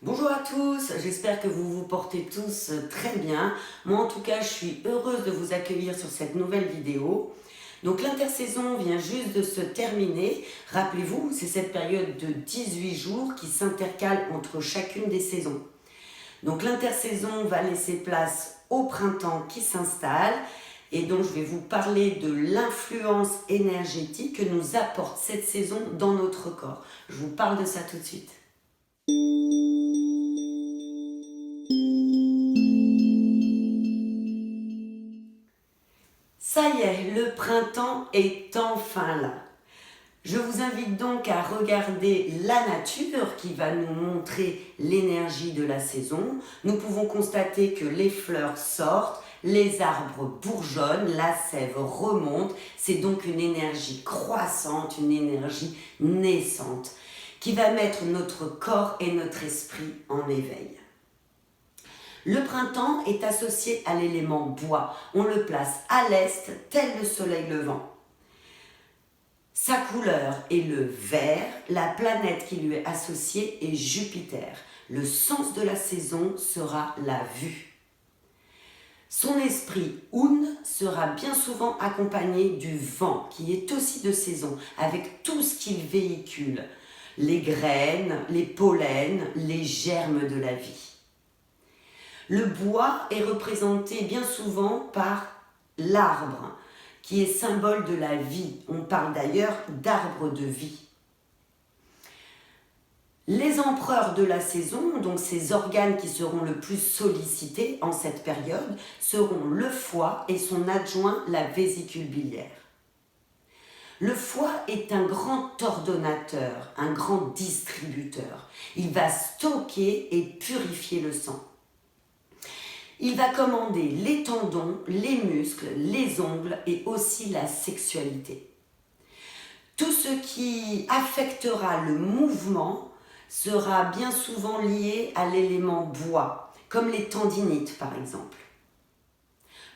Bonjour à tous, j'espère que vous vous portez tous très bien. Moi en tout cas, je suis heureuse de vous accueillir sur cette nouvelle vidéo. Donc l'intersaison vient juste de se terminer. Rappelez-vous, c'est cette période de 18 jours qui s'intercale entre chacune des saisons. Donc l'intersaison va laisser place au printemps qui s'installe. Et donc je vais vous parler de l'influence énergétique que nous apporte cette saison dans notre corps. Je vous parle de ça tout de suite. Ça y est, le printemps est enfin là. Je vous invite donc à regarder la nature qui va nous montrer l'énergie de la saison. Nous pouvons constater que les fleurs sortent, les arbres bourgeonnent, la sève remonte. C'est donc une énergie croissante, une énergie naissante qui va mettre notre corps et notre esprit en éveil. Le printemps est associé à l'élément bois. On le place à l'est, tel le soleil levant. Sa couleur est le vert. La planète qui lui est associée est Jupiter. Le sens de la saison sera la vue. Son esprit Un sera bien souvent accompagné du vent, qui est aussi de saison, avec tout ce qu'il véhicule. Les graines, les pollens, les germes de la vie. Le bois est représenté bien souvent par l'arbre, qui est symbole de la vie. On parle d'ailleurs d'arbre de vie. Les empereurs de la saison, donc ces organes qui seront le plus sollicités en cette période, seront le foie et son adjoint, la vésicule biliaire. Le foie est un grand ordonnateur, un grand distributeur. Il va stocker et purifier le sang. Il va commander les tendons, les muscles, les ongles et aussi la sexualité. Tout ce qui affectera le mouvement sera bien souvent lié à l'élément bois, comme les tendinites par exemple.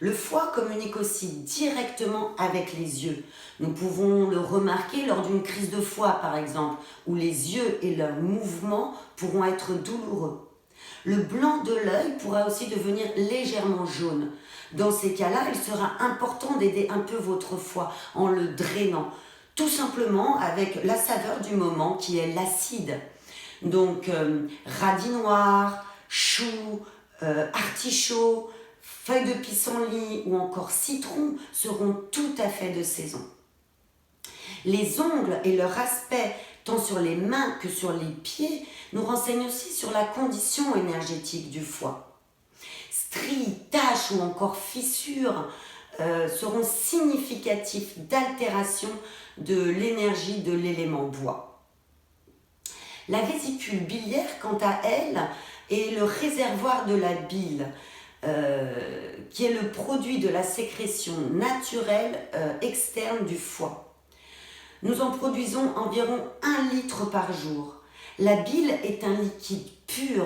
Le foie communique aussi directement avec les yeux. Nous pouvons le remarquer lors d'une crise de foie par exemple, où les yeux et leurs mouvements pourront être douloureux. Le blanc de l'œil pourra aussi devenir légèrement jaune. Dans ces cas-là, il sera important d'aider un peu votre foie en le drainant, tout simplement avec la saveur du moment qui est l'acide. Donc radis noir, chou, artichaut, feuilles de pissenlit ou encore citron seront tout à fait de saison. Les ongles et leur aspect, tant sur les mains que sur les pieds, nous renseignent aussi sur la condition énergétique du foie. Stries, taches ou encore fissures seront significatifs d'altération de l'énergie de l'élément bois. La vésicule biliaire, quant à elle, est le réservoir de la bile, qui est le produit de la sécrétion naturelle externe du foie. Nous en produisons environ 1 litre par jour. La bile est un liquide pur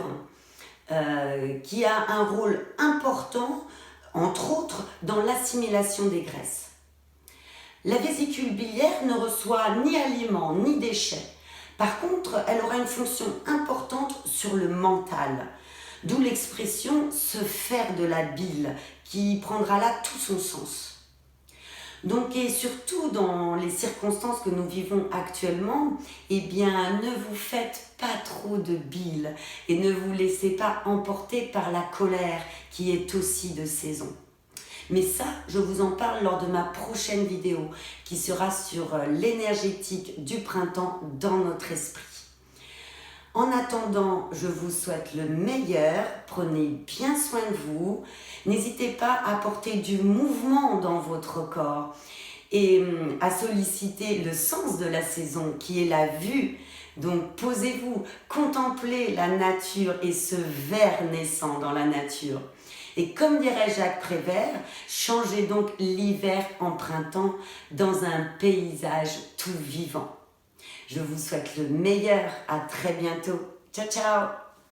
qui a un rôle important, entre autres, dans l'assimilation des graisses. La vésicule biliaire ne reçoit ni aliments ni déchets. Par contre, elle aura une fonction importante sur le mental, d'où l'expression « se faire de la bile » qui prendra là tout son sens. Donc, et surtout dans les circonstances que nous vivons actuellement, eh bien, ne vous faites pas trop de bile et ne vous laissez pas emporter par la colère qui est aussi de saison. Mais ça, je vous en parle lors de ma prochaine vidéo qui sera sur l'énergétique du printemps dans notre esprit. En attendant, je vous souhaite le meilleur, prenez bien soin de vous, n'hésitez pas à porter du mouvement dans votre corps et à solliciter le sens de la saison qui est la vue. Donc posez-vous, contemplez la nature et ce ver naissant dans la nature. Et comme dirait Jacques Prévert, changez donc l'hiver en printemps dans un paysage tout vivant. Je vous souhaite le meilleur, à très bientôt. Ciao, ciao!